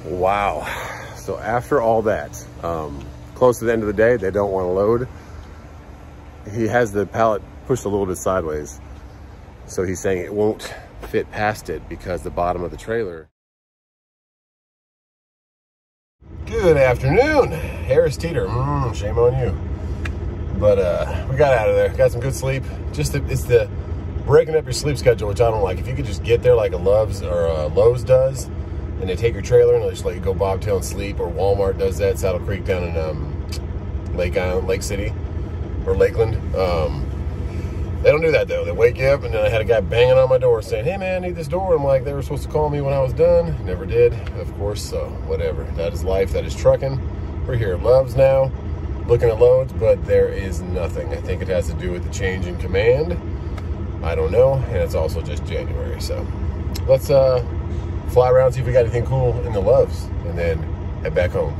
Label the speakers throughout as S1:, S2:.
S1: Wow. So after all that, close to the end of the day, they don't want to load. He has the pallet pushed a little bit sideways. So he's saying it won't fit past it because the bottom of the trailer. Good afternoon, Harris Teeter. Shame on you. But we got out of there, got some good sleep. It's the breaking up your sleep schedule, which I don't like. If you could just get there like a Love's or Lowe's does, and they take your trailer and they'll just let you go bobtail and sleep, or Walmart does that, Saddle Creek down in Lake Island, Lake City, or Lakeland. They don't do that though. They wake you up, and then I had a guy banging on my door saying, "Hey man, I need this door." I'm like, they were supposed to call me when I was done. Never did, of course, so whatever. That is life, that is trucking. We're here at Love's now, looking at loads, but there is nothing. I think it has to do with the change in command. I don't know, and it's also just January, so let's fly around, see if we got anything cool in the Loves, and then head back home.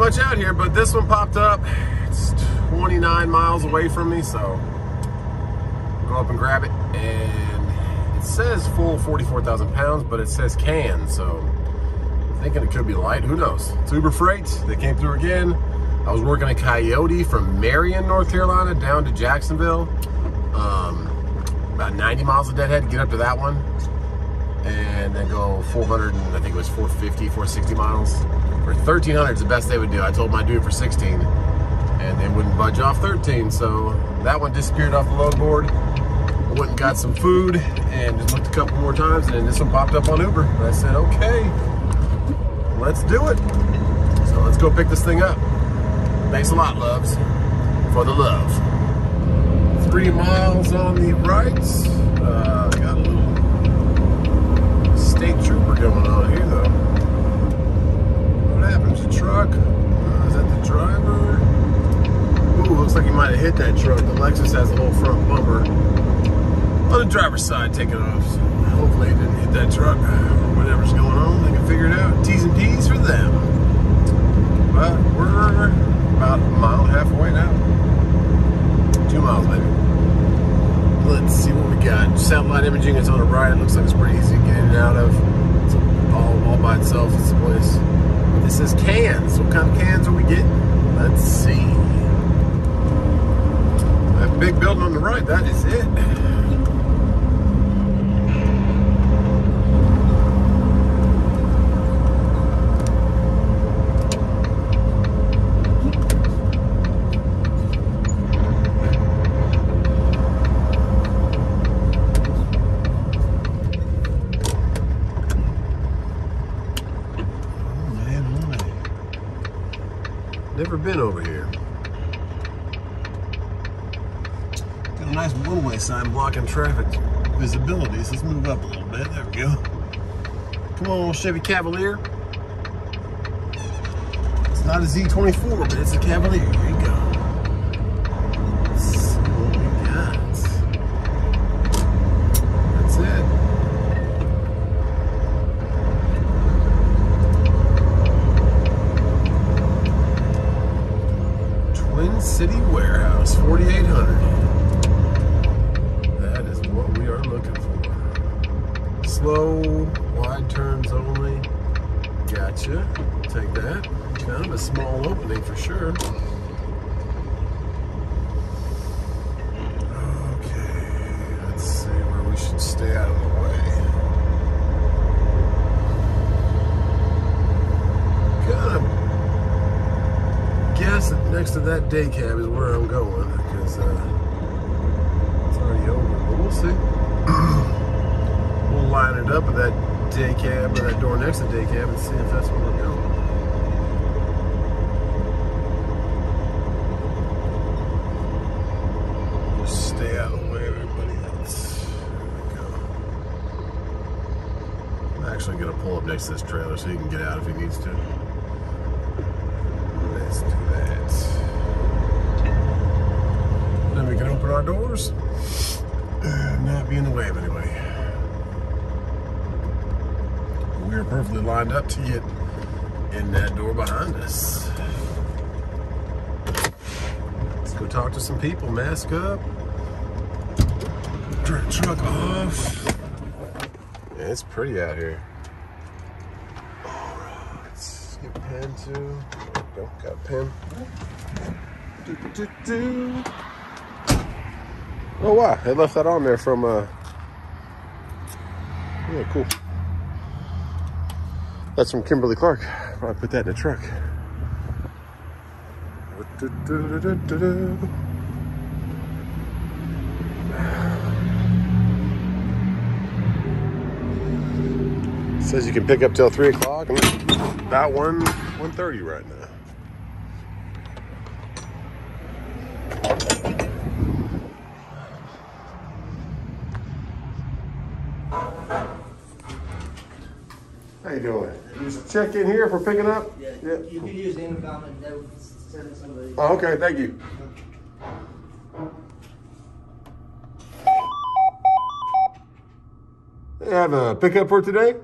S1: much out here, but this one popped up. It's 29 miles away from me, so go up and grab it. And it says full 44,000 pounds, but it says can, so I'm thinking it could be light. Who knows? It's Uber Freight. They came through again. I was working a Coyote from Marion, North Carolina, down to Jacksonville. About 90 miles of deadhead to get up to that one. And then go 400, and I think it was 450, 460 miles. For 1,300 is the best they would do. I told them I'd do it for 16, and they wouldn't budge off 13. So that one disappeared off the load board. I went and got some food and just looked a couple more times, and then this one popped up on Uber. And I said, okay, let's do it. So let's go pick this thing up. Thanks a lot, loves, for the love. 3 miles on the right. Got a little state trooper going on here, though. What happens? A truck? Is that the driver? Ooh, looks like he might have hit that truck. The Lexus has a whole front bumper on the driver's side taking off. So hopefully he didn't hit that truck. Whatever's going on, they can figure it out. T's and P's for them. But we're about a mile and a half away now. 2 miles maybe. Let's see what we got. Satellite imaging, it's on the right. It looks like it's pretty easy to get in and out of. It's all by itself, it's the place. This is cans. What kind of cans are we getting? Let's see. That big building on the right, that is it. Never been over here. Got a nice one-way sign blocking traffic visibility. So let's move up a little bit. There we go. Come on, Chevy Cavalier. It's not a Z24, but it's a Cavalier. Here you go. Let's see what we got. That's it. Twin City Warehouse, 4,800. That is what we are looking for. Slow, wide turns only. Gotcha. Take that. Kind of a small opening for sure. Okay, let's see where we should stay out of the way. Guess that next to that day cab is where I'm going because it's already over, but we'll see. We'll line it up with that day cab or that door next to the day cab and see if that's where we're going. Just stay out of the way of everybody else. There we go. I'm actually going to pull up next to this trailer so he can get out if he needs to. Let's do that. Then we can open our doors and not be in the way of anybody. We are perfectly lined up to get in that door behind us. Let's go talk to some people. Mask up. Turn the truck off. Yeah, it's pretty out here. All right, let's get a pen too. Got a pen. Oh wow, they left that on there from yeah, cool. That's from Kimberly Clark. Probably put that in the truck. Says you can pick up till 3 o'clock. About 1:30 right now. How you doing? Just check in here for picking up?
S2: Yeah, you can use the intercom and they'll send somebody.
S1: Oh, okay, thank you. They have a pickup for today?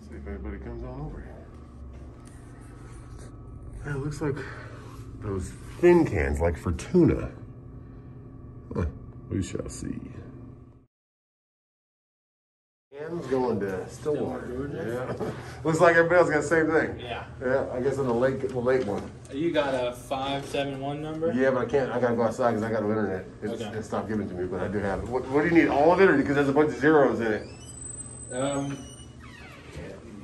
S1: See if anybody comes on. on over here. It looks like those thin cans, like for tuna. Huh, we shall see. Cans going to Stillwater. Yeah. Looks like everybody else got the same thing.
S3: Yeah.
S1: Yeah, I guess on the late one.
S3: You got a 571 number?
S1: Yeah, but I can't. I gotta go outside because I got no internet.
S3: Okay.
S1: It stopped giving it to me, but I do have it. What do you need? All of it, or because there's a bunch of zeros in it?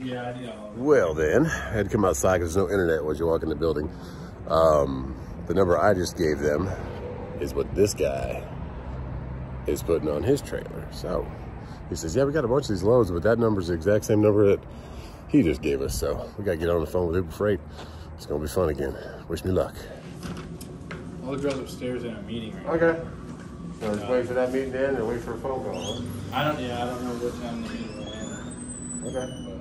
S3: Yeah, I need all of it.
S1: Well then, I had to come outside because there's no internet once you walk in the building. The number I just gave them is what this guy is putting on his trailer. So he says, yeah, we got a bunch of these loads, but that number is the exact same number that he just gave us. So we got to get on the phone with Uber Freight. It's going to be fun again. Wish me luck.
S3: All the girls upstairs in a meeting right now.
S1: Okay. So just wait for that meeting to end or wait for a phone call, huh?
S3: I don't know what time the meeting will end.
S1: Okay.
S3: But,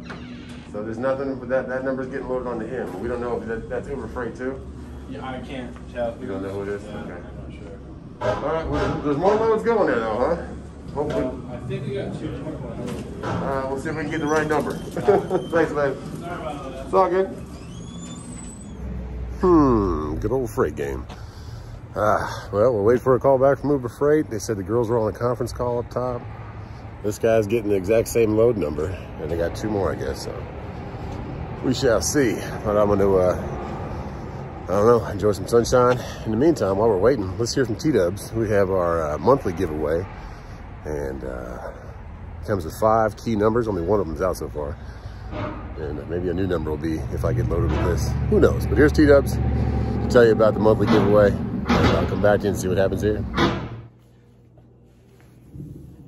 S1: So there's nothing, but that number's getting loaded onto him. We don't know if that's Uber Freight too?
S3: yeah, I can't tell.
S1: You don't know who it is?
S3: Yeah,
S1: Okay.
S3: I'm not sure.
S1: All right, well, there's more loads going there though, huh? Hopefully.
S3: I think we got 2 more.
S1: We'll see if we can get the right number. Thanks, man.
S3: Sorry about that.
S1: It's all good. Good old freight game. Well, we'll wait for a call back from Uber Freight. They said the girls were on a conference call up top. This guy's getting the exact same load number, and they got 2 more, I guess, so we shall see. But I'm gonna, I don't know, enjoy some sunshine. In the meantime, while we're waiting, let's hear from T-Dubs. We have our monthly giveaway, and it comes with 5 key numbers. Only one of them's out so far. And maybe a new number will be if I get loaded with this. Who knows? But here's T-Dubs to tell you about the monthly giveaway. And I'll come back to you and see what happens here.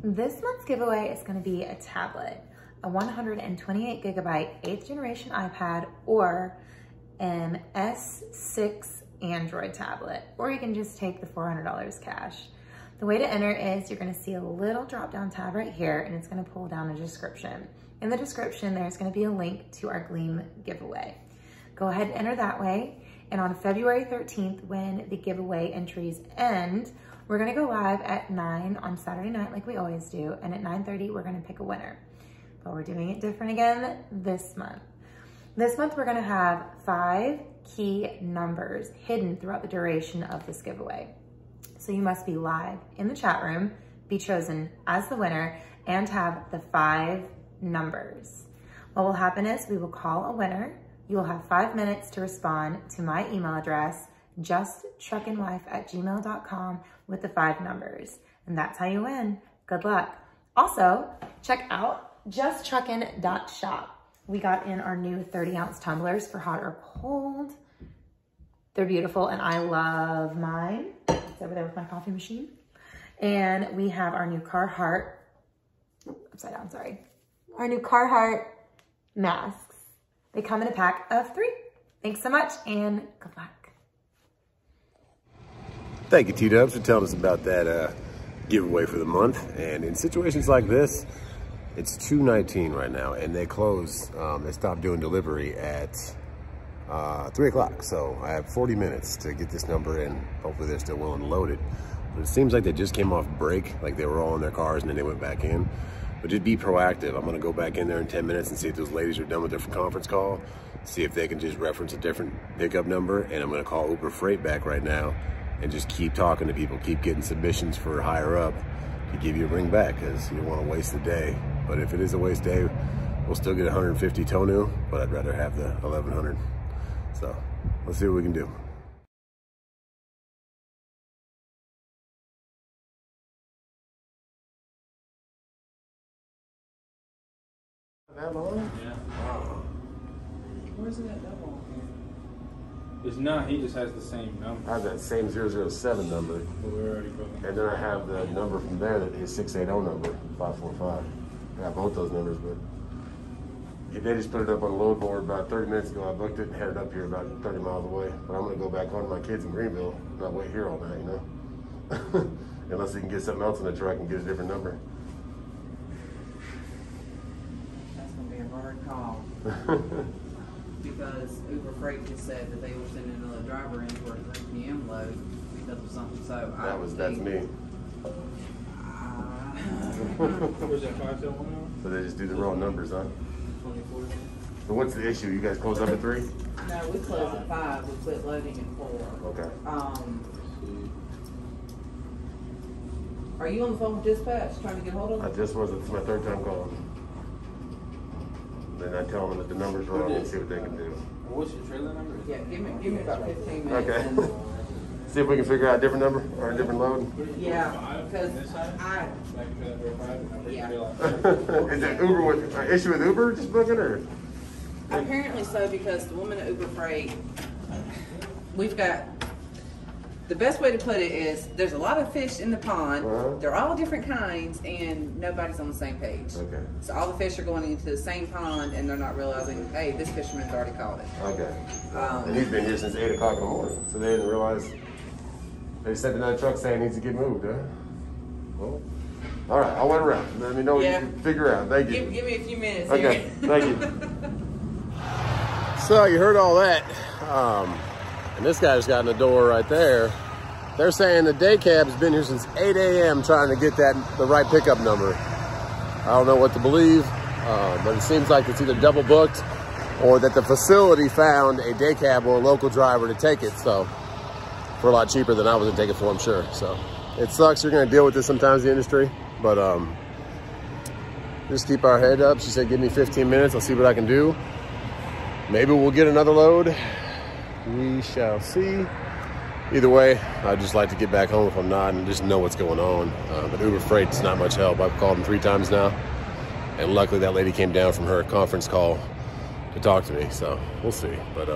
S4: This month's giveaway is going to be a tablet, a 128 gigabyte 8th generation iPad, or an S6 Android tablet, or you can just take the $400 cash. The way to enter is you're going to see a little drop down tab right here, and it's going to pull down a description. In the description, there's going to be a link to our Gleam giveaway. Go ahead and enter that way. And on February 13th, when the giveaway entries end, we're gonna go live at 9 on Saturday night like we always do. And at 9:30, we're gonna pick a winner. But we're doing it different again this month. This month, we're gonna have 5 key numbers hidden throughout the duration of this giveaway. So you must be live in the chat room, be chosen as the winner, and have the 5 numbers. What will happen is we will call a winner. You will have 5 minutes to respond to my email address, justtruckandwife@gmail.com, with the 5 numbers. And that's how you win. Good luck. Also, check out justtruckin.shop. We got in our new 30-ounce tumblers for hot or cold. They're beautiful, and I love mine. It's over there with my coffee machine. And we have our new Carhartt, upside down, sorry. Our new Carhartt masks. They come in a pack of 3. Thanks so much, and good luck.
S1: Thank you, T-Dubs, for telling us about that giveaway for the month. And in situations like this, it's 2:19 right now, and they close, they stop doing delivery at 3 o'clock. So I have 40 minutes to get this number in. Hopefully they're still willing to load it. But it seems like they just came off break, like they were all in their cars and then they went back in. But just be proactive. I'm gonna go back in there in 10 minutes and see if those ladies are done with their conference call, see if they can just reference a different pickup number, and I'm gonna call Uber Freight back right now and just keep talking to people, keep getting submissions for higher up to give you a ring back, because you don't wanna waste the day. But if it is a waste day, we'll still get 150 Tonu, but I'd rather have the 1100. So let's see what we can do. That long?
S3: Yeah.
S1: Wow.
S3: Where's that double? It's not, he just has the same number.
S1: I have that same 007 number.
S3: But we're already broken.
S1: And then I have the number from there that is 680 number, 545. I got both those numbers, but they just put it up on the load board about 30 minutes ago. I booked it and headed up here about 30 miles away. But I'm gonna go back home to my kids in Greenville, not wait here all night, you know? Unless they can get something else in the truck and get a different number.
S2: That's gonna be a hard call. Because Uber Freight just said that they were sending another driver in for a 3 p.m. load because of something. So
S1: That's me.
S3: Where's that 571 now?
S1: So they just do the wrong numbers, huh?
S3: 24.
S1: So what's the issue? You guys close up at 3?
S2: No, we close at 5. We quit loading at 4.
S1: Okay.
S2: Are you on the phone with dispatch trying to get hold of them?
S1: I just was. It's my 3rd time calling. Then I tell them that the number's wrong and see what they can do.
S3: What's your trailer number?
S2: Yeah, give me about 15 minutes.
S1: Okay.
S2: And,
S1: see if we can figure out a different number or a different load.
S2: yeah, because yeah.
S1: Is it Uber with an issue with Uber just booking or?
S2: Apparently so, because the woman at Uber Freight, we've got, the best way to put it is, there's a lot of fish in the pond. They're all different kinds, and nobody's on the same page.
S1: Okay.
S2: So all the fish are going into the same pond, and they're not realizing, hey, this fisherman's already caught it.
S1: Okay. And he's been here since 8 o'clock in the morning, so they didn't realize. They sent another truck saying it needs to get moved, huh? Well, all right, I'll wait around. Let me know what you can figure out. Thank you.
S2: Give me a few minutes
S1: Okay,
S2: here.
S1: thank you. So you heard all that, and this guy just got in the door right there. They're saying the day cab's been here since 8 a.m. trying to get the right pickup number. I don't know what to believe, but it seems like it's either double booked or that the facility found a day cab or a local driver to take it. So for a lot cheaper than I was gonna take it for, I'm sure. So it sucks. You're gonna deal with this sometimes in the industry, but just keep our head up. She said, give me 15 minutes. I'll see what I can do. Maybe we'll get another load. We shall see. Either way, I'd just like to get back home if I'm not and just know what's going on. But Uber Freight's not much help. I've called them 3 times now. And luckily that lady came down from her conference call to talk to me. So we'll see, but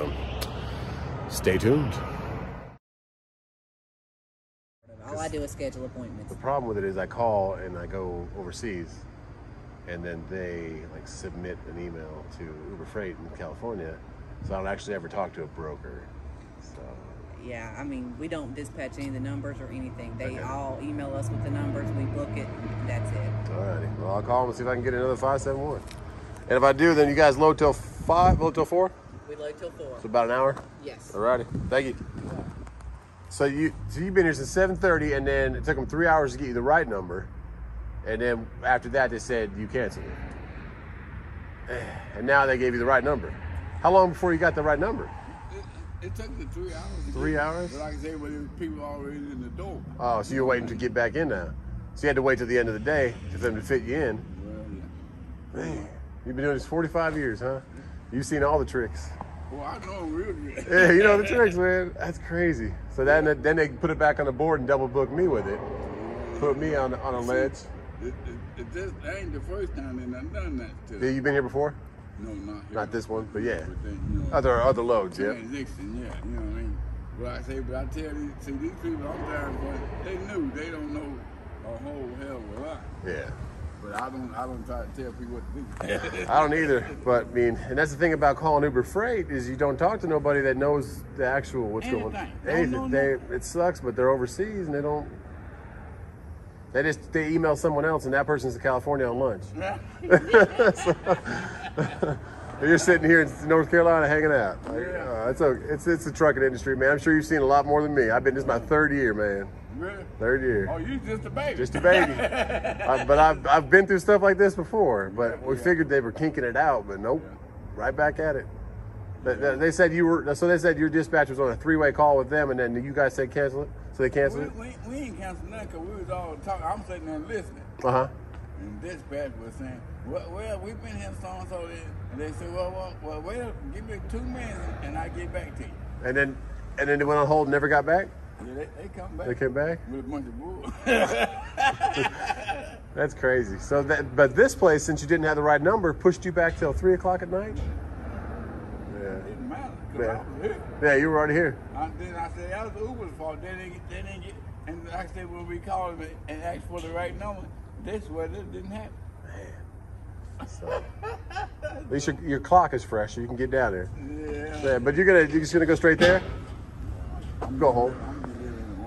S1: stay tuned.
S2: All I do is schedule appointments.
S1: The problem with it is I call and I go overseas and then they like submit an email to Uber Freight in California. So I don't actually ever talk to a broker. So
S2: yeah, I mean, we don't dispatch any of the numbers or anything. They all email us with the numbers, we book it, that's it.
S1: Alrighty, well I'll call them and see if I can get another 571. And if I do, then you guys load till 5, load till 4?
S2: We load till 4.
S1: So about an hour?
S2: Yes.
S1: Alrighty, thank you. So you've been here since 7:30, and then it took them 3 hours to get you the right number, and then after that they said you canceled it. And now they gave you the right number. How long before you got the right number?
S5: It took me 3 hours.
S1: 3 hours?
S5: But like I say, well, there was people already in the door.
S1: Oh, so you're waiting to get back in now. So you had to wait till the end of the day for them to fit you in.
S5: Well, yeah.
S1: Man, you've been doing this 45 years, huh? You've seen all the tricks.
S5: Well, I know them real good.
S1: Yeah, you know the tricks, man. That's crazy. So then they put it back on the board and double booked me with it. Put me on a ledge.
S5: It that ain't the first time they done that to
S1: Yeah, you been here before?
S5: No, not here.
S1: Not this one, but yeah.
S5: But then, you know,
S1: Other loads, yeah.
S5: Nixon, yeah, you know what I mean? But I say, but I tell you, see, these people I'm driving for, they knew, they don't know a whole hell of a lot.
S1: Yeah.
S5: But I don't try to tell people what to do.
S1: I don't either, but I mean, and that's the thing about calling Uber Freight is you don't talk to nobody that knows the actual what's going on. Anything. It sucks, but they're overseas and they don't. They email someone else and that person's in California on lunch. So, you're sitting here in North Carolina hanging out. It's the trucking industry, man. I'm sure you've seen a lot more than me. This is my 3rd year, man.
S5: Really?
S1: 3rd year.
S5: Oh, you just a baby.
S1: Just a baby. But I've been through stuff like this before. But we figured they were kinking it out, but nope, right back at it. They said your dispatch was on a 3-way call with them, and then you guys said cancel it. So they canceled it.
S5: We ain't canceling that because we was all talking. I'm sitting there listening. And dispatch was saying, well, we've been here so and so, and they said, well, wait, give me 2 minutes and I get back to you. And then they went on hold and never got back. Yeah, they come back.
S1: They came back
S5: with a bunch of bull.
S1: That's crazy. So but this place, since you didn't have the right number, pushed you back till 3 o'clock at night. Yeah.
S5: It didn't matter because I was here.
S1: Yeah, you were already here.
S5: Then I said that was Uber's fault. They didn't get. And like I said, when we called them and asked for the right number, this didn't happen.
S1: Man. So, at least your clock is fresh, so you can get down there.
S5: Yeah.
S1: But you're just gonna go straight there? Go home.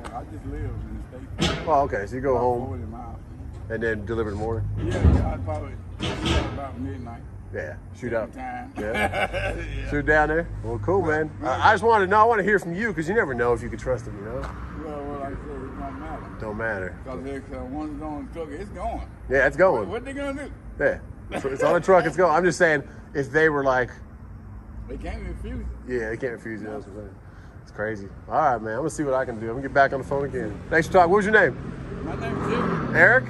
S5: I just live in the States.
S1: Oh, okay. So you go home
S5: 40 miles.
S1: and then deliver in the morning?
S5: Yeah, I'd probably about midnight.
S1: Yeah, shoot out.
S5: Time.
S1: Yeah. Shoot down there. Well, cool, man. I just want to hear from you because you never know if you can trust them, you know?
S5: Well, like I said, it don't matter.
S1: Don't matter.
S5: Because once it's on the truck, it's going.
S1: Yeah, it's going.
S5: What they gonna do?
S1: Yeah, it's on a truck. It's going. I'm just saying, if they were like,
S5: They can't refuse it.
S1: Yeah, they can't refuse it. That's what I'm saying. It's crazy. All right, man. I'm gonna see what I can do. I'm gonna get back on the phone again. Thanks for talking. What was your name?
S5: My name's Jerry.
S1: Eric?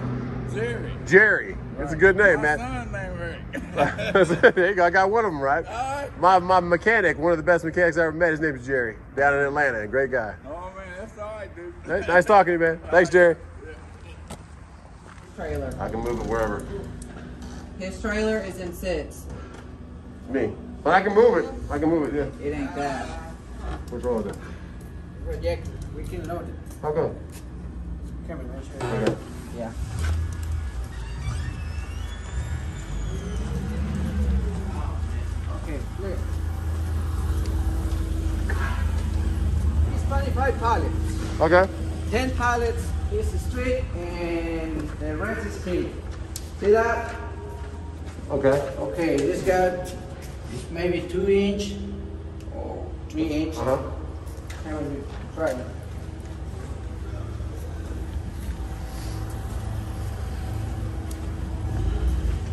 S5: Jerry.
S1: Jerry. That's a good name,
S5: My
S1: man.
S5: son's name Eric.
S1: There you go. I got one of them right.
S5: All right.
S1: My mechanic, one of the best mechanics I ever met, his name is Jerry, down in Atlanta. Great guy.
S5: Oh, man, that's all right, dude.
S1: Nice talking to you, man. Thanks, Jerry.
S2: Trailer.
S1: I can move it wherever.
S2: His trailer is in 6.
S1: Me. But I can move it. I can move it, yeah.
S2: It ain't that.
S1: What's wrong with it?
S2: Project. We can load it.
S1: How come?
S2: Come on, let's show you.
S1: Okay.
S2: Yeah. Okay, clear. It's 25 pallets.
S1: Okay.
S2: 10 pallets is straight and the rest is clean. See that?
S1: Okay.
S2: Okay, this got maybe 2 inch or 3 inch.
S1: Uh-huh.
S2: How would you try it?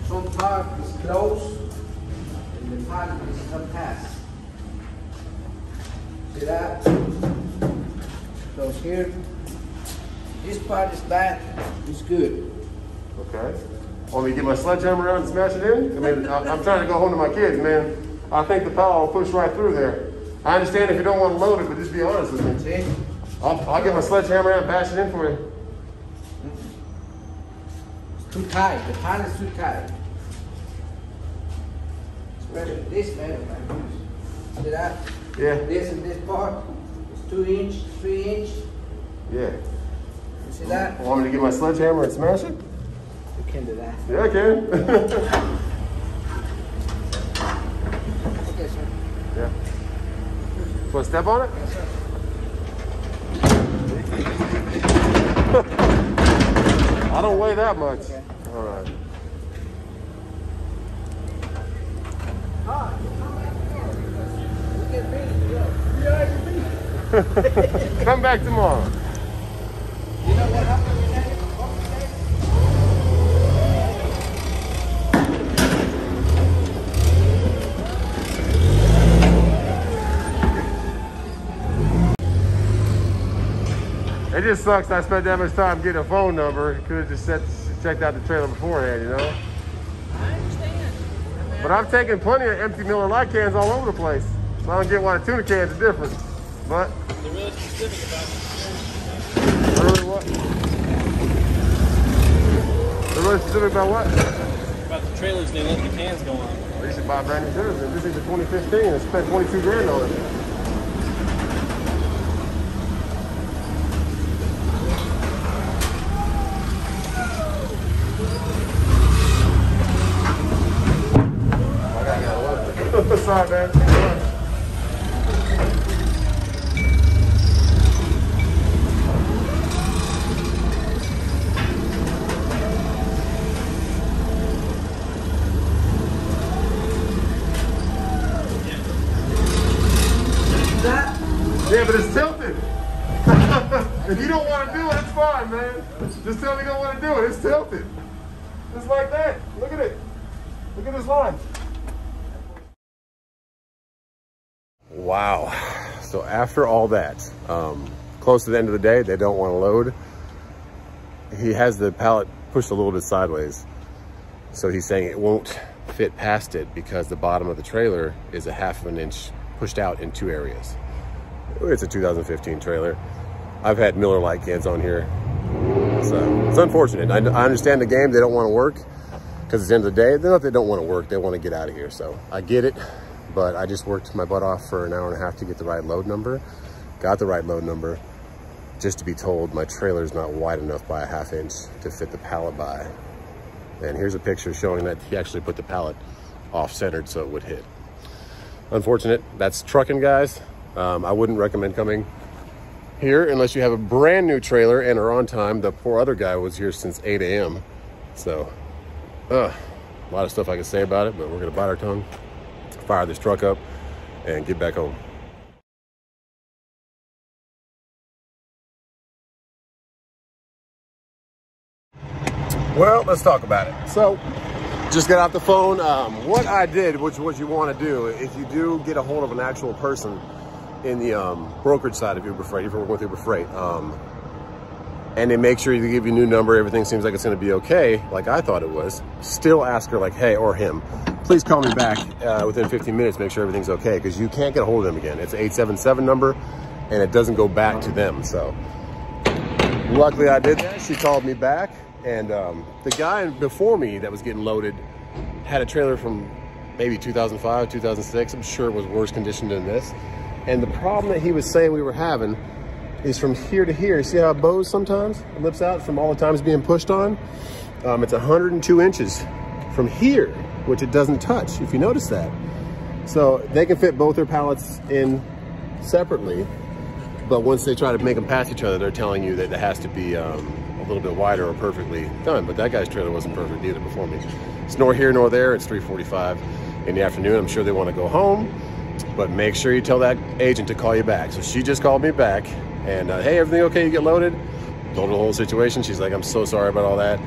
S2: Some part is closed and the part is unpassed. See that? Close here. This part is bad, it's good.
S1: Okay. Want me to get my sledgehammer around and smash it in? I mean, I'm trying to go home to my kids, man. I think the power will push right through there. I understand if you don't want to load it, but just be honest with me.
S2: See?
S1: I'll get my sledgehammer out and bash it in for you.
S2: It's too tight, the part is too tight. Especially this metal like this. See that?
S1: Yeah.
S2: This and this part is 2 inch, 3 inch.
S1: Yeah.
S2: You see that?
S1: Want me to get my sledgehammer and smash it?
S2: You can do that.
S1: Yeah, I can.
S2: Okay, sir.
S1: Yeah. Want to step on it?
S2: Yes, sir.
S1: I don't weigh that much.
S2: Okay.
S1: All right. Come back tomorrow.
S2: You know what happened with that?
S1: It just sucks I spent that much time getting a phone number. Could have just checked out the trailer beforehand, you know?
S2: I understand.
S1: But I've taken plenty of empty Miller Lite cans all over the place. So I don't get why the tuna cans are different. But
S3: They're really specific about
S1: really what? They're really specific about what?
S3: the trailers. They let the cans go on.
S1: They should buy brand new trailers. This is a 2015 and spent 22 grand on it. Sorry, man. Yeah, but it's tilted. If you don't want to do it, it's fine, man. Just tell me you don't want to do it. It's tilted. Just like that. Look at it. Look at this line. Wow. So after all that, close to the end of the day, they don't want to load. He has the pallet pushed a little bit sideways. So he's saying it won't fit past it because the bottom of the trailer is a ½ of an inch pushed out in 2 areas. It's a 2015 trailer. I've had Miller Lite cans on here. So it's unfortunate. I understand the game. They don't want to work because at the end of the day, they're not they don't want to work. They want to get out of here. So I get it. But I just worked my butt off for an hour and a half to get the right load number. Got the right load number just to be told my trailer is not wide enough by a ½ inch to fit the pallet by. And here's a picture showing that he actually put the pallet off-centered so it would hit. Unfortunate. That's trucking, guys. I wouldn't recommend coming here unless you have a brand new trailer and are on time. The poor other guy was here since 8 a.m. So, a lot of stuff I could say about it, but we're gonna bite our tongue, fire this truck up, and get back home. Well, let's talk about it. So, Just got off the phone. What I did, which is what you want to do, if you do get a hold of an actual person in the brokerage side of Uber Freight, if you're working with Uber Freight, and they make sure they give you a new number, everything seems like it's going to be okay, like I thought it was, still ask her like, hey, or him, please call me back within 15 minutes, make sure everything's okay, because you can't get a hold of them again. It's an 877 number, and it doesn't go back to them. So luckily I did that. She called me back. And the guy before me that was getting loaded had a trailer from maybe 2005, 2006. I'm sure it was worse condition than this. And the problem that he was saying we were having is from here to here. See how it bows sometimes? It lips out from all the times being pushed on. It's 102 inches from here, which it doesn't touch, if you notice that. So they can fit both their pallets in separately. But once they try to make them pass each other, they're telling you that it has to be a little bit wider or perfectly done. But that guy's trailer wasn't perfect either before me. It's nor here nor there. It's 3:45 in the afternoon. I'm sure they want to go home, but make sure you tell that agent to call you back. So she just called me back and hey, everything okay? You get loaded? Told her the whole situation. She's like, I'm so sorry about all that.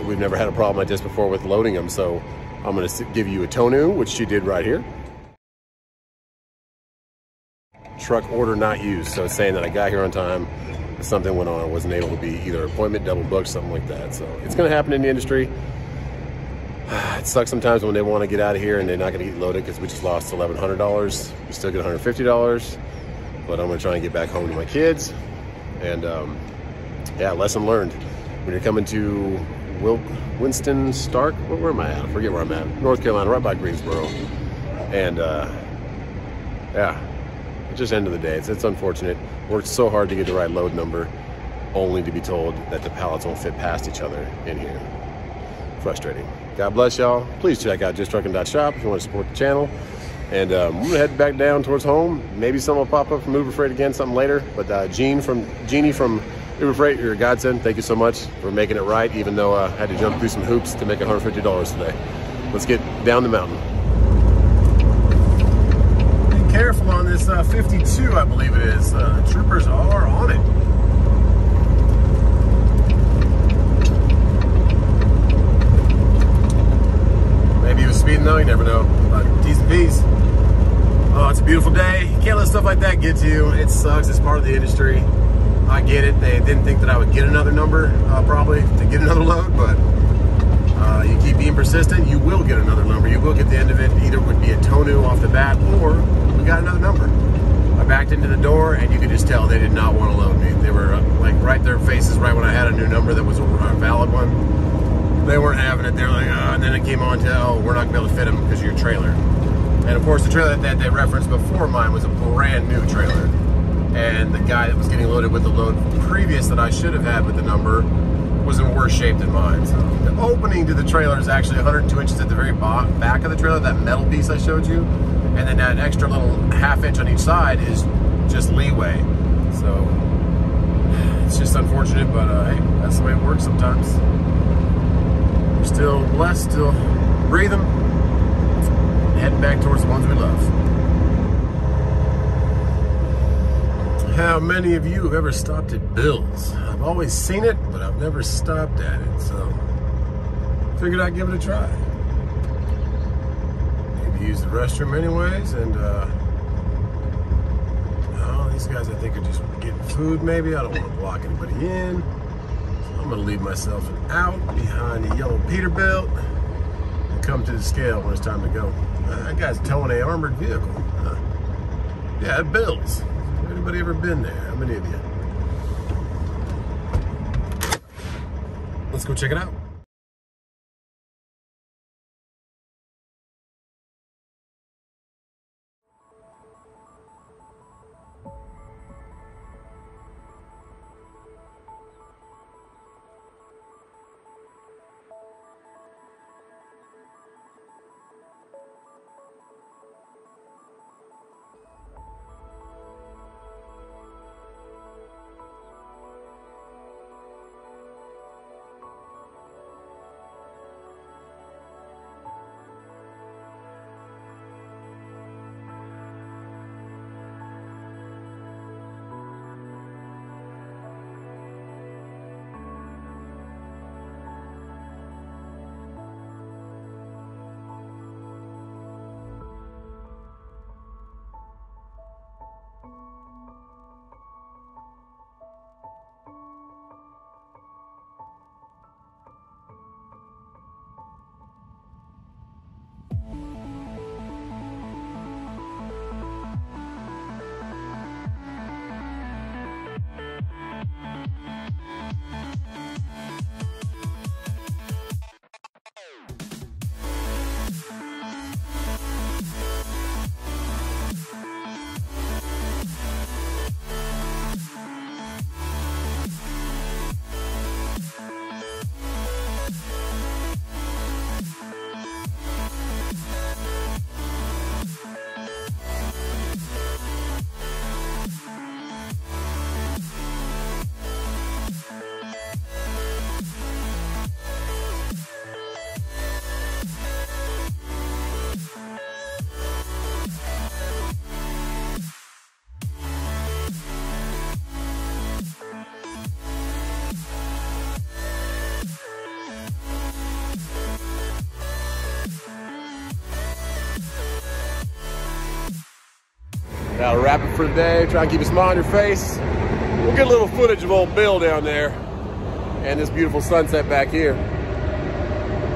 S1: We've never had a problem like this before with loading them. So I'm going to give you a tow-new, which she did right here. Truck order not used. So it's saying that I got here on time. Something went on, wasn't able to be either appointment, double booked, something like that. So it's going to happen in the industry. It sucks sometimes when they want to get out of here and they're not going to get loaded because we just lost $1,100. We still get $150, but I'm going to try and get back home to my kids. And yeah, lesson learned. When you're coming to Winston Stark, where am I at? I forget where I'm at. North Carolina, right by Greensboro. And yeah. Just end of the day, it's unfortunate. Worked so hard to get the right load number, only to be told that the pallets won't fit past each other in here. Frustrating. God bless y'all. Please check out justtrucking.shop if you want to support the channel. And I'm gonna head back down towards home. Maybe something will pop up from Uber Freight again, something later. But Jeannie from Uber Freight, you're a godsend. Thank you so much for making it right, even though I had to jump through some hoops to make $150 today. Let's get down the mountain. Careful on this 52, I believe it is. Troopers are on it. Maybe he was speeding though, you never know. Decent piece. Oh, it's a beautiful day. You can't let stuff like that get to you. It sucks, it's part of the industry. I get it. They didn't think that I would get another number, probably, to get another load, but you keep being persistent, you will get another number. You will get the end of it. Either would be a tow-new off the bat, or we got another number. I backed into the door, and you could just tell they did not want to load me. They were like right their faces right when I had a new number that was a valid one. They weren't having it. They were like, and then it came on to, oh, we're not going to be able to fit them because of your trailer. And of course, the trailer that they referenced before mine was a brand new trailer. And the guy that was getting loaded with the load previous that I should have had with the number was in worse shape than mine. So the opening to the trailer is actually 102 inches at the very back of the trailer, that metal piece I showed you. And then that extra little ½ inch on each side is just leeway. So it's just unfortunate, but hey, that's the way it works sometimes. We're still blessed, still breathing, heading back towards the ones we love. How many of you have ever stopped at Bill's? I've always seen it, but I've never stopped at it, so figured I'd give it a try. Maybe use the restroom anyways, and oh, these guys I think are just getting food maybe. I don't want to block anybody in, so I'm gonna leave myself an out behind the yellow Peterbilt and come to the scale when it's time to go. That guy's towing an armored vehicle. Yeah, at Bill's. Anybody ever been there? How many of you? Let's go check it out. That'll wrap it for today. Try and keep a smile on your face. We'll get a little footage of old Bill down there and this beautiful sunset back here.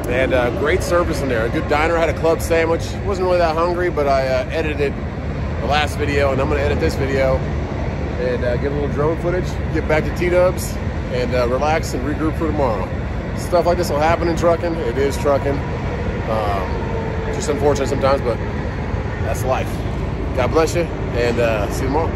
S1: And great service in there. A good diner. Had a club sandwich. Wasn't really that hungry, but I edited the last video, and I'm going to edit this video and get a little drone footage. Get back to T-dubs and relax and regroup for tomorrow. Stuff like this will happen in trucking. It is trucking. Just unfortunate sometimes, but that's life. God bless you, and see you tomorrow.